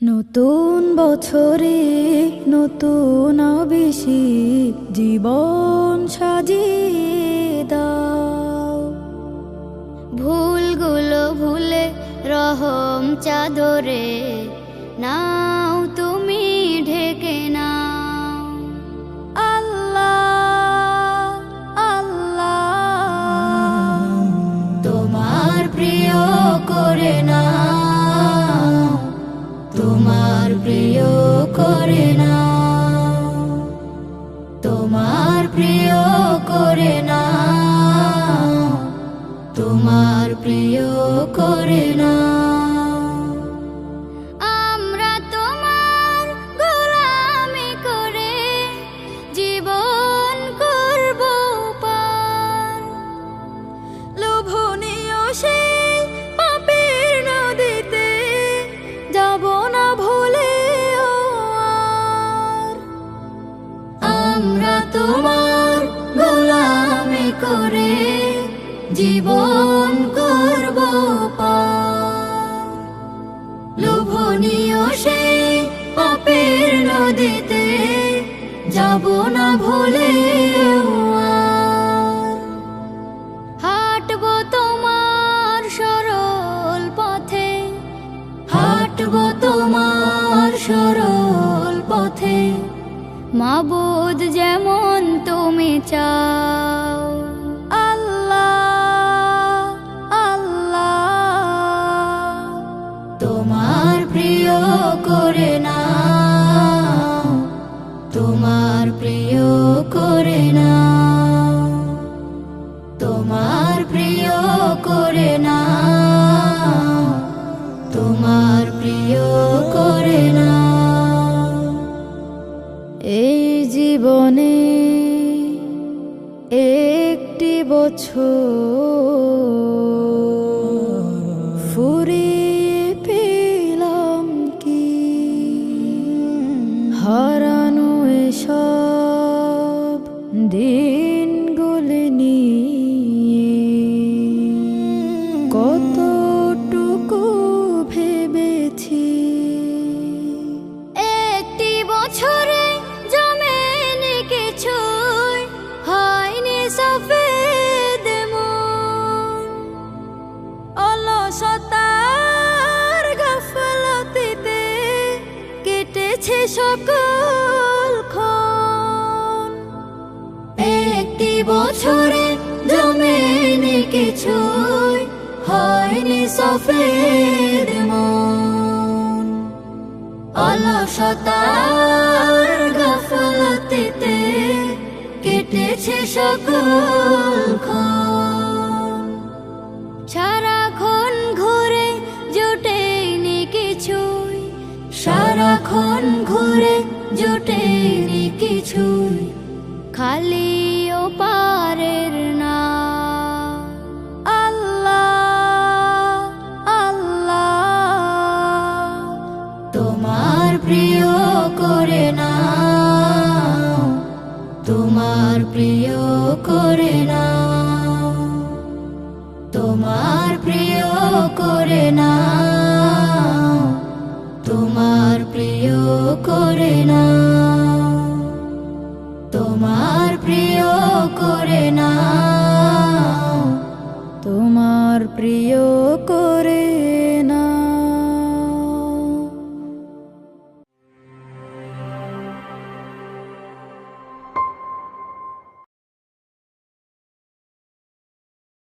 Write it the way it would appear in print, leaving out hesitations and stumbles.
নতুন বছরে নতুন আবেশে জীবন সাজিয়ে দাও। ভুলগুলো ভুলে রহম চাদরে নাও তুমি ঢেকে নাও। আল্লাহ আল্লাহ তোমার প্রিয় করে নাও, তোমার প্রিয় করে নাও, তোমার প্রিয় করে নাও, তোমার প্রিয় করে নাও। আমরা তোমার গোলামি করে জীবন করব পার। লোভনীয় সেই পাপের নদীতে যাব না ভুলে আর। আমরা তোমার গোলামি করে জীবন করব পার। লোভনীয় সেই পাপের নদীতে যাব না ভুলে আর। হাঁটবো তোমার সরল পথে, হাঁটবো তোমার সরল পথে, মাবুদ যেমন তুমি চাও। আল্লাহ আল্লাহ তোমার প্রিয় করে নাও, তোমার প্রিয় করে নাও, তোমার প্রিয় করে নাও, তোমার প্রিয় করে নাও। এই জীবনে একটি বছর ফুরিয়ে পেলাম কি, হারানো এসব দিনগুলি নিয়ে কতটুকু ভেবেছি। একটি বছরে জমেনি কিছুই, হয়নি সফেদ মন। অলসতার গাফলতিতে কেটেছে সকল ক্ষণ। একটি বছরে জমেনি কিছুই, হয়নি সফেদ মন। অলসতার গাফলতিতে কেটেছে সকল ক্ষণ। সারাক্ষণ ঘুরে জোটেনি কিছুই, সারাক্ষণ ঘুরে জোটেনি কিছুই, খালি ও পারের না। আল্লাহ আল্লাহ তোমার প্রিয় করে নাও, তোমার প্রিয় করে নাও, তোমার প্রিয় করে নাও, তোমার প্রিয় করে নাও।